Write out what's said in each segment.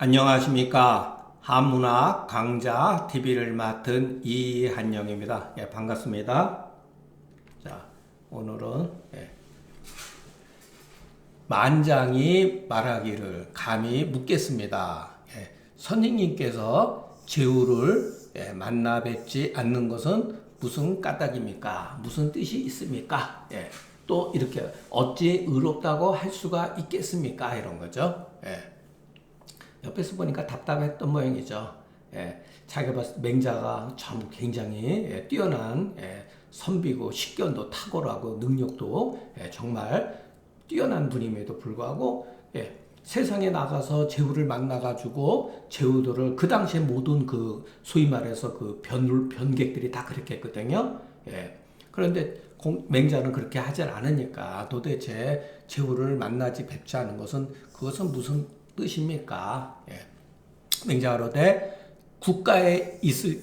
안녕하십니까. 한문학 강좌 TV를 맡은 이한영입니다. 예, 반갑습니다. 자, 오늘은 만장이 말하기를 감히 묻겠습니다. 선생님께서 제후를 만나 뵙지 않는 것은 무슨 까닭입니까? 무슨 뜻이 있습니까? 또 이렇게 어찌 의롭다고 할 수가 있겠습니까? 이런 거죠. 옆에서 보니까 답답했던 모양이죠. 자기가 봤을 때 맹자가 참 굉장히 뛰어난 선비고 식견도 탁월하고 능력도 정말 뛰어난 분임에도 불구하고 세상에 나가서 제후를 만나가지고 제후들을 그 당시에 모든 그 소위 말해서 그 변객들이 다 그렇게 했거든요. 그런데 맹자는 그렇게 하질 않으니까 도대체 제후를 만나지 뵙지 않은 것은 그것은 무슨 뜻입니까? 맹자가로되 국가에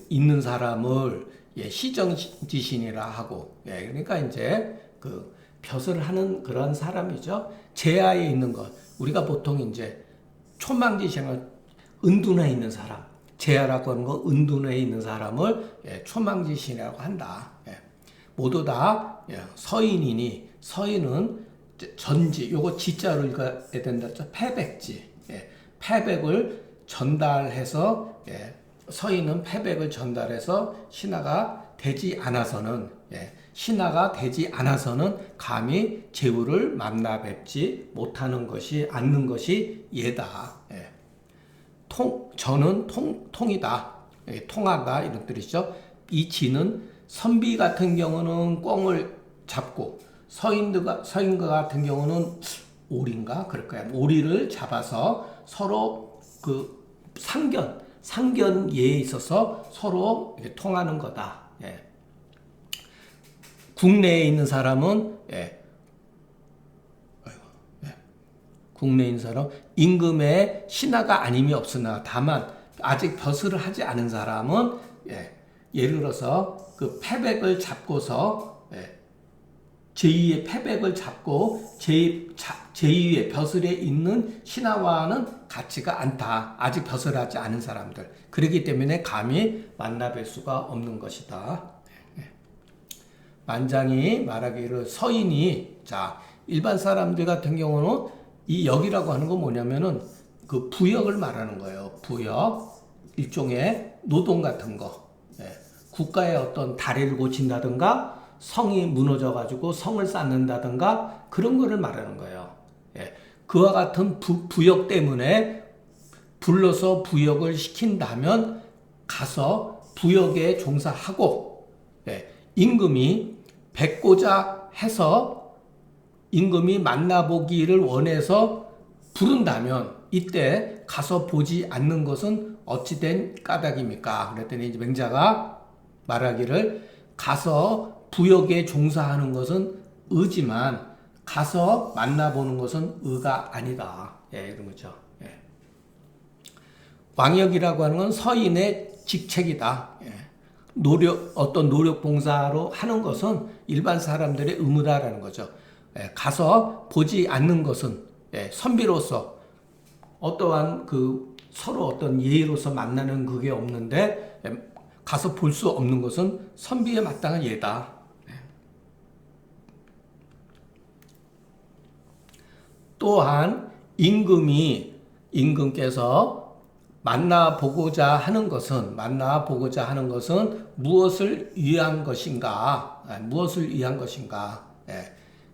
있는 사람을 시정지신이라 하고 그러니까 이제 그 벼슬을 하는 그런 사람이죠. 제하에 있는 것 우리가 보통 이제 초망지신을 은둔에 있는 사람 제하라고 하는 거 은둔에 있는 사람을 초망지신이라고 한다. 모두 다 서인이니 서인은 전지 요거 지자로 읽어야 된다. 패백지 패백을 전달해서 서인은 패백을 전달해서 신하가 되지 않아서는 감히 제후를 만나 뵙지 못하는 것이 않는 것이 예다. 저는 통이다. 통하다 이런 뜻이죠. 이 지는 선비 같은 경우는 꿩을 잡고 서인과 같은 경우는 오리인가 그럴 거야. 오리를 잡아서 서로 그 상견예에 있어서 서로 통하는 거다. 국내에 있는 사람은 국내에 있는 사람 임금의 신하가 아님이 없으나 다만 아직 벼슬을 하지 않은 사람은 예를 들어서 그 패백을 잡고서 제2의 패백을 잡고 제2의 벼슬에 있는 신하와는 같지가 않다. 아직 벼슬하지 않은 사람들. 그렇기 때문에 감히 만나뵐 수가 없는 것이다. 만장이 말하기를 서인이 일반 사람들 같은 경우는 이 역이라고 하는 건 뭐냐면은 그 부역을 말하는 거예요. 부역 일종의 노동 같은 거. 국가의 어떤 다리를 고친다든가 성이 무너져가지고 성을 쌓는다든가 그런 거를 말하는 거예요. 그와 같은 부역 때문에 불러서 부역을 시킨다면 가서 부역에 종사하고 임금이 뵙고자 해서 임금이 만나보기를 원해서 부른다면 이때 가서 보지 않는 것은 어찌된 까닭입니까? 그랬더니 이제 맹자가 말하기를 가서 부역에 종사하는 것은 의지만 가서 만나보는 것은 의가 아니다. 이런 거죠. 왕역이라고 하는 건 서인의 직책이다. 어떤 노력 봉사로 하는 것은 일반 사람들의 의무다라는 거죠. 가서 보지 않는 것은 선비로서 어떠한 그 서로 어떤 예의로서 만나는 그게 없는데 가서 볼 수 없는 것은 선비에 마땅한 예다. 또한 임금께서 만나보고자 하는 것은 무엇을 위한 것인가?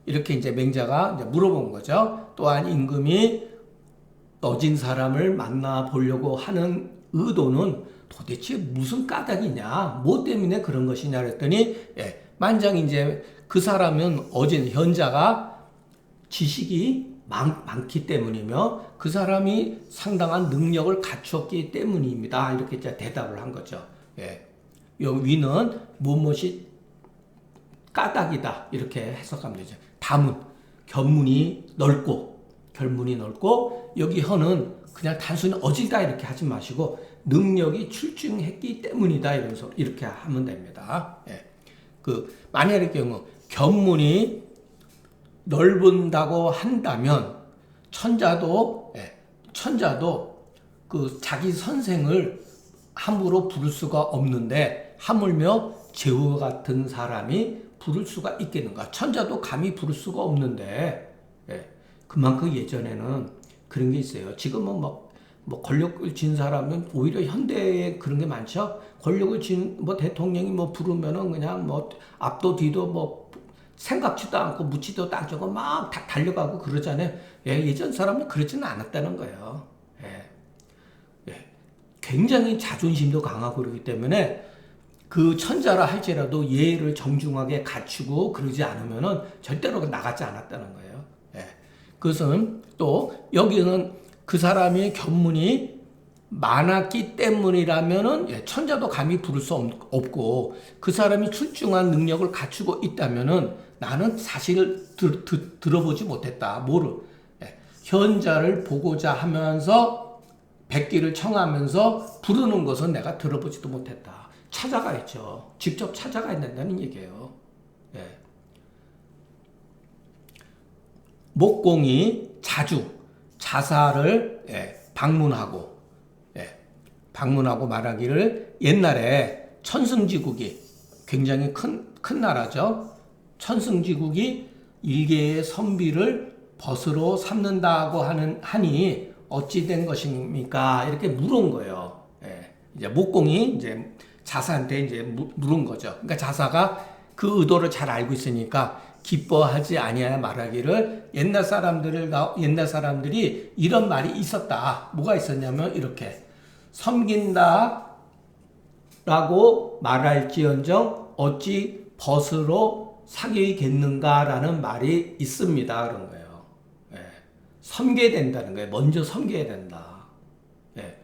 이렇게 이제 맹자가 이제 물어본 거죠. 또한 임금이 어진 사람을 만나보려고 하는 의도는 도대체 무슨 까닭이냐? 뭐 때문에 그런 것이냐 그랬더니 만장 이제 그 사람은 어진 현자가 지식이 많기 때문이며 그 사람이 상당한 능력을 갖추었기 때문입니다. 이렇게 이제 대답을 한 거죠. 위는 무엇이 까닭이다 이렇게 해석하면 되죠. 다문 결문이 넓고 여기 허는 그냥 단순히 어질다 이렇게 하지 마시고 능력이 출중했기 때문이다 이러면서 이렇게 하면 됩니다. 그 만약의 경우 견문이 넓은다고 한다면 천자도 그 자기 선생을 함부로 부를 수가 없는데 하물며 제후와 같은 사람이 부를 수가 있겠는가? 천자도 감히 부를 수가 없는데 예, 그만큼 예전에는 그런 게 있어요. 지금은 뭐 권력을 쥔 사람은 오히려 현대에 그런 게 많죠. 권력을 쥔 뭐 대통령이 뭐 부르면은 그냥 뭐 앞도 뒤도 뭐 생각지도 않고 묻지도 않고 막 달려가고 그러잖아요. 예, 예전 사람은 그러지는 않았다는 거예요. 예, 예. 굉장히 자존심도 강하고 그러기 때문에 그 천자라 할지라도 예의를 정중하게 갖추고 그러지 않으면은 절대로 나가지 않았다는 거예요. 예. 그것은 또 여기는 그 사람의 견문이 많았기 때문이라면은 예, 천자도 감히 부를 수 없고 그 사람이 출중한 능력을 갖추고 있다면은 나는 사실을 들어보지 못했다. 뭐를 예, 현자를 보고자 하면서 백기를 청하면서 부르는 것은 내가 들어보지도 못했다. 찾아가야죠. 직접 찾아가야 된다는 얘기예요. 예. 목공이 자주 자사를 방문하고 말하기를 옛날에 천승지국이 굉장히 큰 나라죠. 천승지국이 일개의 선비를 벗으로 삼는다고 하니 어찌 된 것입니까? 이렇게 물은 거예요. 이제 목공이 이제 자사한테 이제 물은 거죠. 그러니까 자사가 그 의도를 잘 알고 있으니까 기뻐하지 아니하여 말하기를 옛날 사람들이 이런 말이 있었다. 뭐가 있었냐면 이렇게 섬긴다 라고 말할지언정 어찌 벗으로 사귀겠는가라는 말이 있습니다. 그런 거예요. 예. 섬겨야 된다는 거예요. 먼저 섬겨야 된다. 예.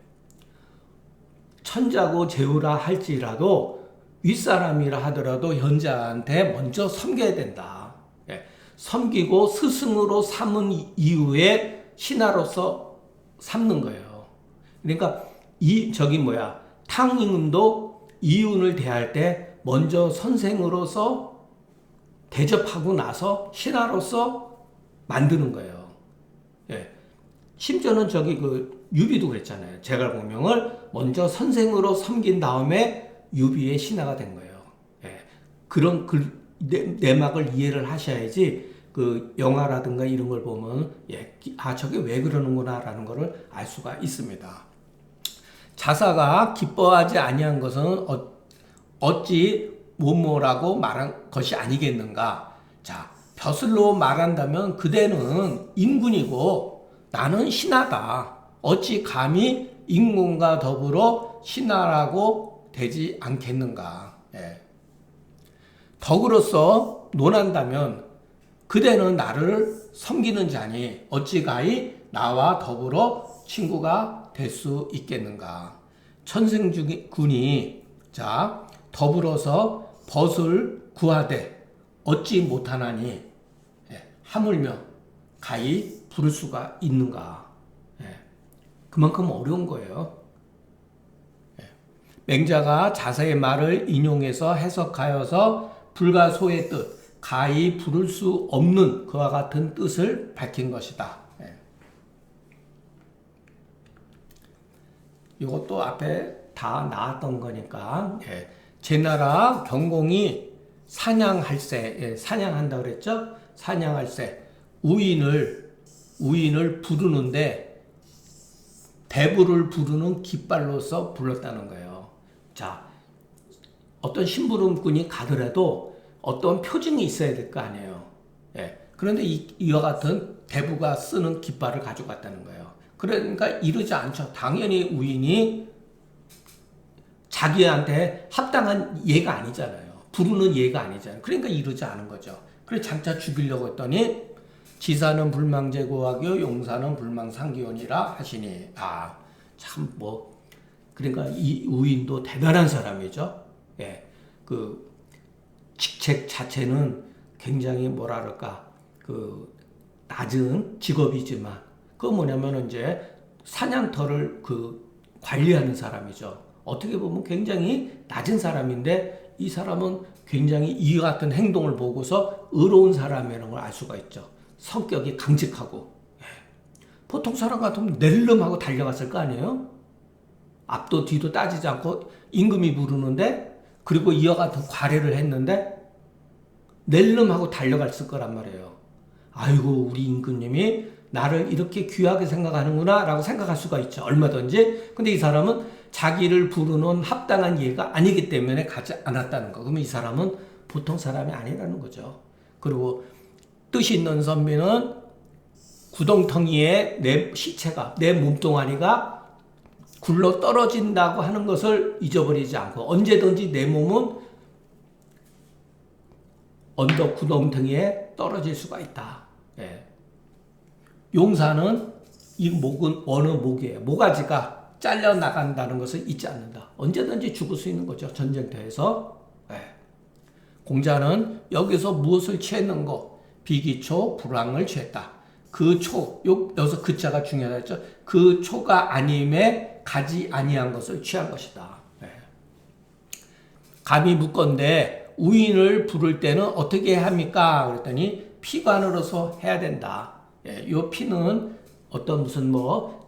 천자고 제후라 할지라도 윗사람이라 하더라도 현자한테 먼저 섬겨야 된다. 예. 섬기고 스승으로 삼은 이후에 신하로서 삼는 거예요. 그러니까 탕임도 이윤을 대할 때 먼저 선생으로서 대접하고 나서 신하로서 만드는 거예요. 예. 심지어는 유비도 그랬잖아요. 제갈공명을 먼저 선생으로 섬긴 다음에 유비의 신하가 된 거예요. 예. 그런 내막을 이해를 하셔야지 그 영화라든가 이런 걸 보면 저게 왜 그러는구나라는 것을 알 수가 있습니다. 자사가 기뻐하지 아니한 것은 어찌 뭐뭐라고 말한 것이 아니겠는가? 자, 벼슬로 말한다면 그대는 임군이고 나는 신하다. 어찌 감히 임군과 더불어 신하라고 되지 않겠는가? 예. 덕으로서 논한다면 그대는 나를 섬기는 자니 어찌 가히 나와 더불어 친구가 될 수 있겠는가? 천승군이 더불어서 벗을 구하되 어찌 못하나니 하물며 가히 부를 수가 있는가? 그만큼 어려운 거예요. 맹자가 자사의 말을 인용해서 해석하여서 불가소의 뜻, 가히 부를 수 없는 그와 같은 뜻을 밝힌 것이다. 이것도 앞에 다 나왔던 거니까 제나라 경공이 사냥한다고 그랬죠? 사냥할 때 우인을 부르는데 대부를 부르는 깃발로서 불렀다는 거예요. 자, 어떤 심부름꾼이 가더라도 어떤 표징이 있어야 될 거 아니에요. 그런데 이와 같은 대부가 쓰는 깃발을 가져갔다는 거예요. 그러니까 이러지 않죠. 당연히 우인이 자기한테 합당한 예가 아니잖아요. 부르는 예가 아니잖아요. 그러니까 이러지 않은 거죠. 그래서 장차 죽이려고 했더니 지사는 불망제고하교 용사는 불망상기원이라 하시니 그러니까 이 우인도 대단한 사람이죠. 그 직책 자체는 굉장히 낮은 직업이지만 그거 뭐냐면 이제 사냥터를 관리하는 사람이죠. 어떻게 보면 굉장히 낮은 사람인데 이 사람은 굉장히 이 같은 행동을 보고서 의로운 사람이라는 걸 알 수가 있죠. 성격이 강직하고 보통 사람 같으면 낼름하고 달려갔을 거 아니에요? 앞도 뒤도 따지지 않고 임금이 부르는데, 그리고 이와 같은 과례를 했는데 낼름하고 달려갔을 거란 말이에요. 아이고, 우리 임금님이 나를 이렇게 귀하게 생각하는구나 라고 생각할 수가 있죠. 얼마든지. 근데 이 사람은 자기를 부르는 합당한 예가 아니기 때문에 가지 않았다는 거. 그러면 이 사람은 보통 사람이 아니라는 거죠. 그리고 뜻이 있는 선비는 구덩텅이에 내 시체가, 내 몸뚱아리가 굴러 떨어진다고 하는 것을 잊어버리지 않고 언제든지 내 몸은 언덕 구덩텅이에 떨어질 수가 있다. 예. 용사는 이 목은 어느 목이에요. 모가지가 잘려 나간다는 것을 잊지 않는다. 언제든지 죽을 수 있는 거죠. 전쟁터에서. 예. 공자는 여기서 무엇을 취했는고? 비기초 불황을 취했다. 그 초, 여기서 그 자가 중요하다 했죠. 그 초가 아님에 가지 아니한 것을 취한 것이다. 예. 감히 묻건대 우인을 부를 때는 어떻게 합니까? 그랬더니 피관으로서 해야 된다. 예, 요 피는 어떤 무슨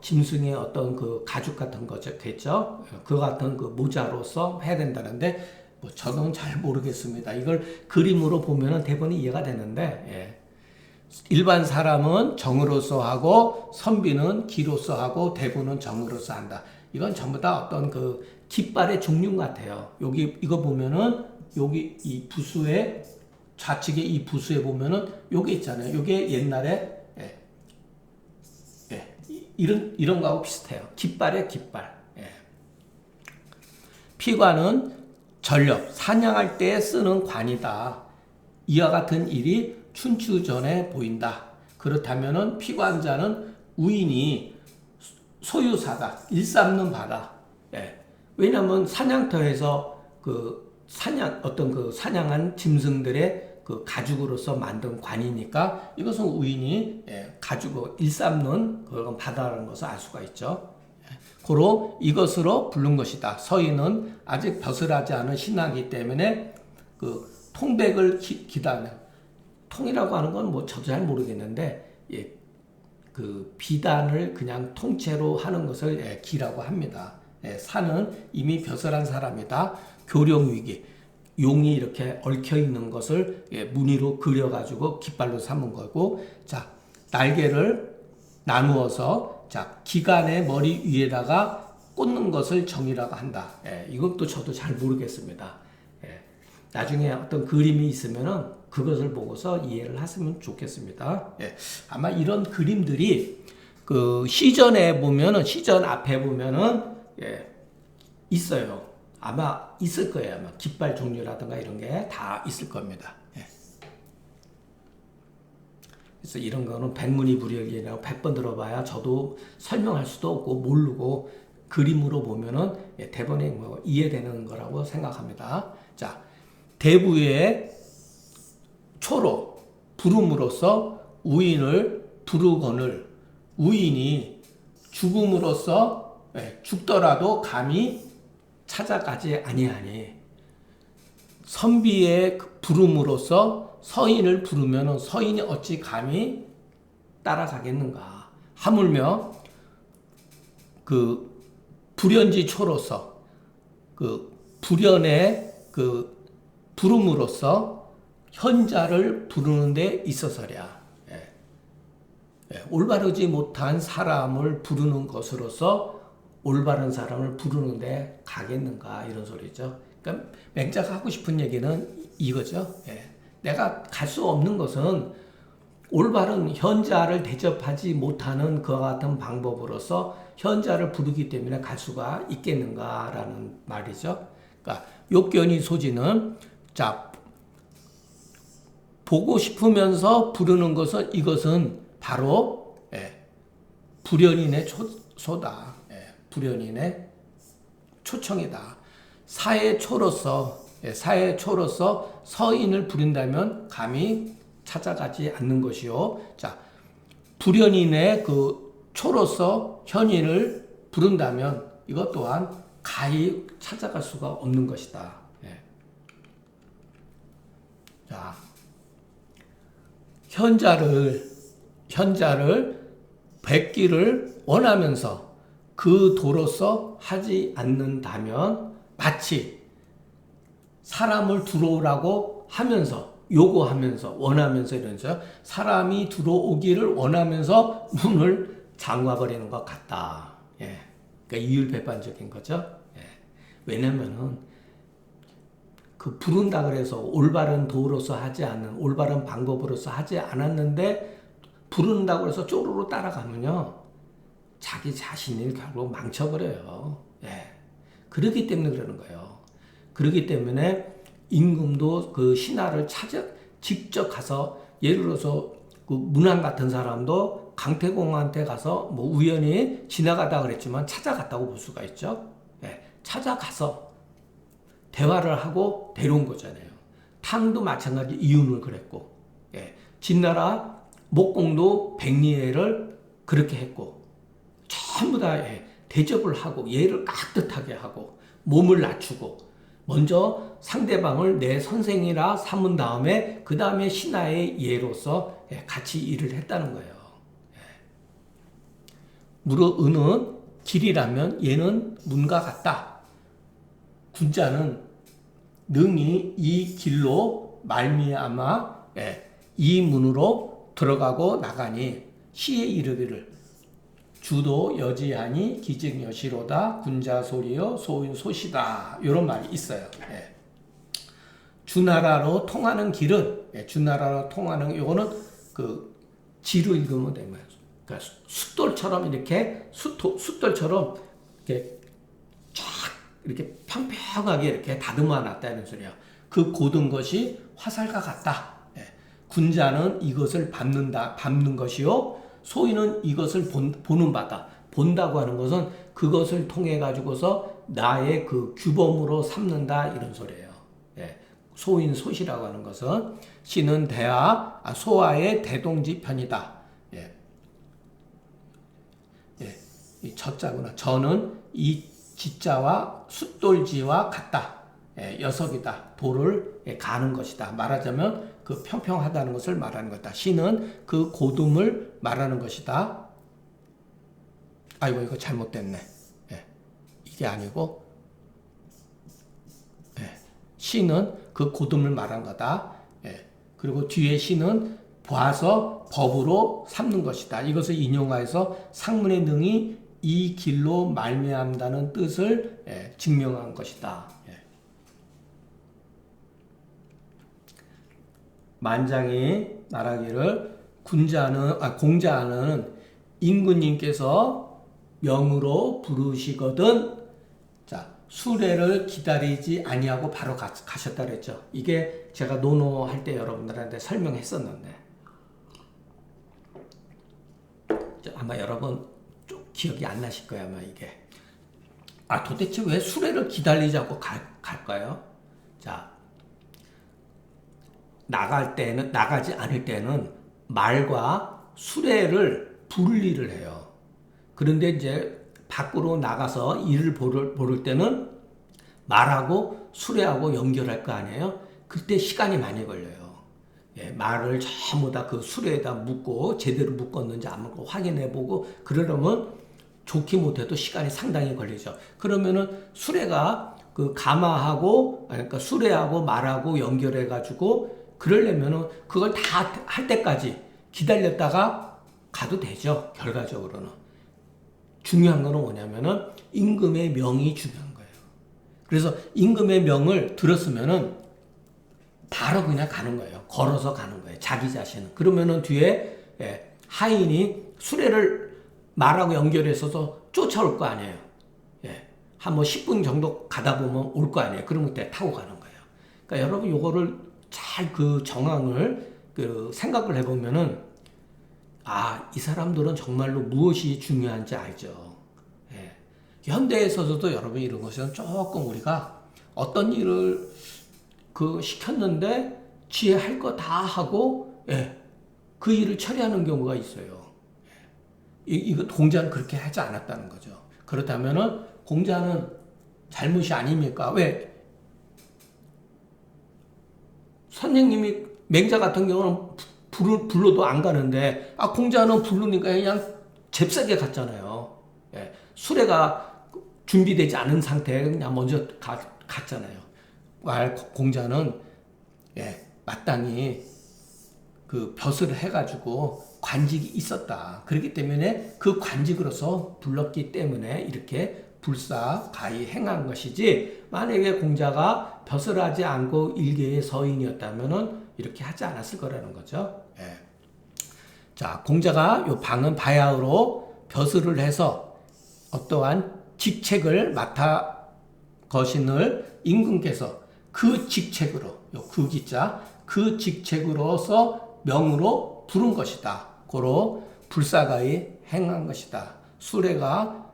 짐승의 어떤 그 가죽 같은 거겠죠. 그 같은 그 모자로서 해야 된다는데 저는 잘 모르겠습니다. 이걸 그림으로 보면은 대본이 이해가 되는데, 예. 일반 사람은 정으로서 하고 선비는 기로서 하고 대부는 정으로서 한다. 이건 전부 다 어떤 그 깃발의 종류 같아요. 여기 이거 보면은 여기 이 부수에 좌측에 이 부수에 보면은 요게 있잖아요. 요게 옛날에 이런 거하고 비슷해요. 깃발의 깃발. 예. 피관은 전력, 사냥할 때 쓰는 관이다. 이와 같은 일이 춘추전에 보인다. 그렇다면은 피관자는 우인이 소유사다. 일삼는 바다. 예. 왜냐하면 사냥터에서 어떤 그 사냥한 짐승들의 그 가죽으로서 만든 관이니까 이것은 우인이 가죽을 일삼는 그런 바다라는 것을 알 수가 있죠. 고로 이것으로 부른 것이다. 서인은 아직 벗어나지 않은 신하이기 때문에 그 통백을 기다려. 통이라고 하는 건 저도 잘 모르겠는데 그 비단을 그냥 통째로 하는 것을 기라고 합니다. 산은 이미 벼슬한 사람이다. 교령위기. 용이 이렇게 얽혀 있는 것을 무늬로 그려가지고 깃발로 삼은 거고, 자, 날개를 나누어서, 자, 기관의 머리 위에다가 꽂는 것을 정이라고 한다. 이것도 저도 잘 모르겠습니다. 나중에 어떤 그림이 있으면은 그것을 보고서 이해를 하시면 좋겠습니다. 아마 이런 그림들이 그 시전에 보면은, 시전 앞에 보면은, 있어요. 아마 있을 거예요. 아마 깃발 종류라든가 이런 게 다 있을 겁니다. 그래서 이런 거는 백문이불여일이라고 100번 들어봐야 저도 설명할 수도 없고 모르고 그림으로 보면은 대본에 이해되는 거라고 생각합니다. 자, 대부의 초로 부름으로써 우인을 부르거늘 우인이 죽음으로써 죽더라도 감히 찾아가지 아니하니 선비의 부름으로써 서인을 부르면 서인이 어찌 감히 따라가겠는가. 하물며 그 불연지 초로서 그 불연의 그 부름으로써 현자를 부르는 데 있어서랴. 올바르지 못한 사람을 부르는 것으로서 올바른 사람을 부르는데 가겠는가 이런 소리죠. 그러니까 맹자가 하고 싶은 얘기는 이거죠. 내가 갈 수 없는 것은 올바른 현자를 대접하지 못하는 그와 같은 방법으로서 현자를 부르기 때문에 갈 수가 있겠는가라는 말이죠. 그러니까 욕견이 소지는 자 보고 싶으면서 부르는 것은 이것은 바로 불연인의 소다. 불연인의 초청이다. 사회초로서 서인을 부린다면 감히 찾아가지 않는 것이요. 자, 불연인의 그 초로서 현인을 부른다면 이것 또한 가히 찾아갈 수가 없는 것이다. 자, 현자를 뵙기를 원하면서 그 도로서 하지 않는다면 마치 사람을 들어오라고 하면서 요구하면서 원하면서 이러면서 사람이 들어오기를 원하면서 문을 잠가버리는 것 같다. 예. 그러니까 이율배반적인 거죠. 예. 왜냐면은 그 부른다 그래서 올바른 도로서 하지 않는 올바른 방법으로서 하지 않았는데 부른다고 해서 쪼르르 따라가면요 자기 자신을 결국 망쳐버려요. 예. 그렇기 때문에 그러는 거예요. 그렇기 때문에 임금도 그 신하를 찾아 직접 가서 예를 들어서 그 문안 같은 사람도 강태공한테 가서 뭐 우연히 지나가다 그랬지만 찾아갔다고 볼 수가 있죠. 예. 찾아가서 대화를 하고 데려온 거잖아요. 탕도 마찬가지 이윤을 그랬고, 예. 진나라 목공도 백리애를 그렇게 했고, 전부 다 예. 대접을 하고 예를 깍듯하게 하고 몸을 낮추고 먼저 상대방을 내 선생이라 삼은 다음에 그 다음에 신하의 예로서 예. 같이 일을 했다는 거예요. 예. 무릇 은은 길이라면 얘는 문과 같다. 군자는 능히 이 길로 말미암아 예, 이 문으로 들어가고 나가니 시에 이르기를 주도 여지하니 기증 여시로다 군자 소리요 소인 소시다 이런 말이 있어요. 예. 주나라로 통하는 길은 예, 주나라로 통하는 요거는 그 지로 읽으면 됩니다. 그러니까 숫돌처럼 이렇게 숫돌처럼 이렇게 쫙 이렇게 평평하게 이렇게 다듬어 놨다는 소리야. 그 고든 것이 화살과 같다. 예. 군자는 이것을 밟는 것이요. 소인은 이것을 보는 바다. 본다고 하는 것은 그것을 통해 가지고서 나의 그 규범으로 삼는다 이런 소리예요. 예. 소인 소시라고 하는 것은 시는 소와의 대동지편이다. 예. 예. 이 저자구나. 저는 이 지자와 숫돌지와 같다. 예, 여석이다. 돌을 예, 가는 것이다. 말하자면 그 평평하다는 것을 말하는 것이다. 시는 그 고둠을 말하는 것이다. 아이고 이거 잘못됐네. 예, 이게 아니고 예, 시는 그 고둠을 말한 거다. 예, 그리고 뒤에 시는 봐서 법으로 삼는 것이다. 이것을 인용하여서 상문의 능이 이 길로 말미암다는 뜻을 예, 증명한 것이다. 예. 만장이 말하기를 공자는 임금님께서 명으로 부르시거든 자 수레를 기다리지 아니하고 바로 가셨다 그랬죠. 이게 제가 논어할 때 여러분들한테 설명했었는데 아마 여러분 기억이 안 나실 거야 아마 이게. 도대체 왜 수레를 기다리자고 갈까요? 자, 나가지 않을 때는 말과 수레를 분리를 해요. 그런데 이제 밖으로 나가서 일을 보를 때는 말하고 수레하고 연결할 거 아니에요? 그때 시간이 많이 걸려요. 예, 말을 전부 다 그 수레에다 묶고 제대로 묶었는지 안 묶고 확인해보고 그러려면 좋게 못해도 시간이 상당히 걸리죠. 그러면은 수레가 그 가마하고 그러니까 수레하고 말하고 연결해가지고 그러려면은 그걸 다 할 때까지 기다렸다가 가도 되죠. 결과적으로는 중요한 거는 뭐냐면은 임금의 명이 중요한 거예요. 그래서 임금의 명을 들었으면은 바로 그냥 가는 거예요. 걸어서 가는 거예요. 자기 자신은. 그러면은 뒤에 예, 하인이 수레를 말하고 연결해서 쫓아올 거 아니에요. 예, 한 뭐 10분 정도 가다 보면 올 거 아니에요. 그럼 그때 타고 가는 거예요. 그러니까 여러분 요거를 잘 그 정황을 그 생각을 해보면은 이 사람들은 정말로 무엇이 중요한지 알죠. 예. 현대에서도 여러분 이런 것은 조금 우리가 어떤 일을 그 시켰는데 지에 할 거 다 하고 예, 그 일을 처리하는 경우가 있어요. 이거 공자는 그렇게 하지 않았다는 거죠. 그렇다면은 공자는 잘못이 아닙니까? 왜? 선생님이 맹자 같은 경우는 불러도 안 가는데 공자는 부르니까 그냥 잽싸게 갔잖아요. 예, 수레가 준비되지 않은 상태에 그냥 먼저 갔잖아요. 공자는 마땅히 그 벼슬을 해가지고 관직이 있었다. 그렇기 때문에 그 관직으로서 불렀기 때문에 이렇게 불사가히 행한 것이지, 만약에 공자가 벼슬 하지 않고 일개의 서인이었다면은 이렇게 하지 않았을 거라는 거죠. 자, 공자가 요 방은 바야흐로 벼슬을 해서 어떠한 직책을 맡아 거신을 임금께서 그 직책으로, 요 그기자, 그 직책으로서 명으로 부른 것이다. 고로 불사가히 행한 것이다. 수레가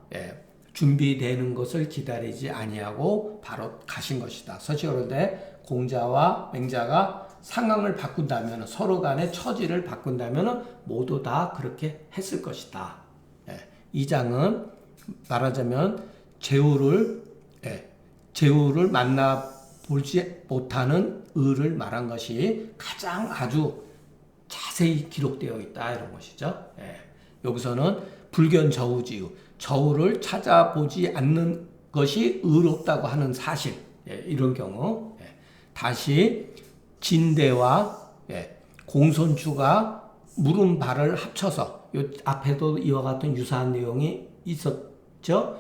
준비되는 것을 기다리지 아니하고 바로 가신 것이다. 서시오르되 공자와 맹자가 상황을 바꾼다면, 서로 간의 처지를 바꾼다면 모두 다 그렇게 했을 것이다. 이 장은 말하자면 제후를 만나보지 못하는 을을 말한 것이 가장 아주 자세히 기록되어 있다, 이런 것이죠. 여기서는 불견 저우지유, 저우를 찾아보지 않는 것이 의롭다고 하는 사실, 이런 경우. 다시 진대와 공손추가 물은 바를 합쳐서, 요 앞에도 이와 같은 유사한 내용이 있었죠.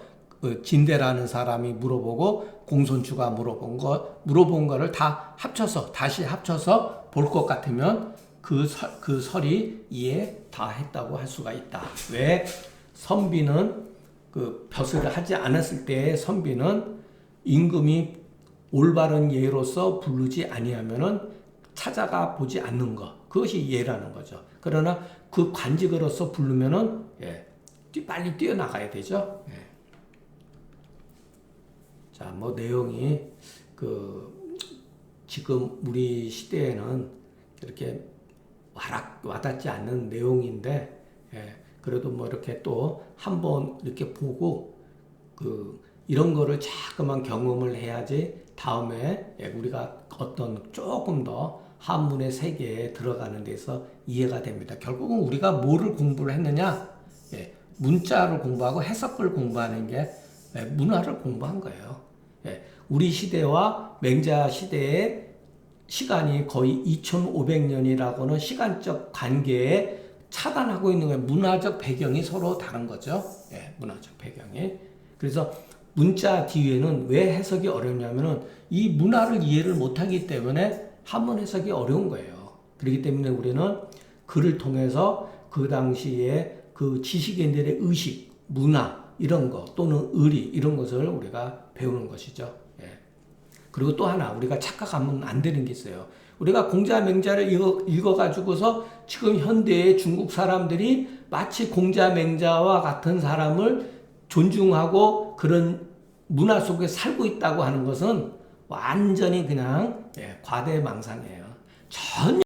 진대라는 사람이 물어보고 공손추가 물어본 거를 다 합쳐서, 다시 합쳐서 볼 것 같으면 그 설이 이해 다 했다고 할 수가 있다. 왜? 선비는 그 벼슬을 하지 않았을 때의 선비는 임금이 올바른 예로서 부르지 아니하면은 찾아가 보지 않는 것, 그것이 예라는 거죠. 그러나 그 관직으로서 부르면은 빨리 뛰어나가야 되죠. 자, 뭐 내용이 지금 우리 시대에는 이렇게 와닿지 않는 내용인데, 그래도 뭐 이렇게 또 한번 이렇게 보고 이런 거를 자꾸만 경험을 해야지 다음에 우리가 어떤 조금 더 한문의 세계에 들어가는 데서 이해가 됩니다. 결국은 우리가 뭐를 공부를 했느냐? 문자를 공부하고 해석을 공부하는 게 문화를 공부한 거예요. 우리 시대와 맹자 시대의 시간이 거의 2500년이라고는 시간적 관계에 차단하고 있는 거예요. 문화적 배경이 서로 다른 거죠. 문화적 배경이. 그래서 문자 뒤에는 왜 해석이 어렵냐면은 이 문화를 이해를 못하기 때문에 한문 해석이 어려운 거예요. 그렇기 때문에 우리는 글을 통해서 그 당시에 그 지식인들의 의식, 문화 이런 거 또는 의리 이런 것을 우리가 배우는 것이죠. 그리고 또 하나 우리가 착각하면 안 되는 게 있어요. 우리가 공자 맹자를 읽어가지고서 지금 현대의 중국 사람들이 마치 공자 맹자와 같은 사람을 존중하고 그런 문화 속에 살고 있다고 하는 것은 완전히 그냥 과대망상이에요. 전혀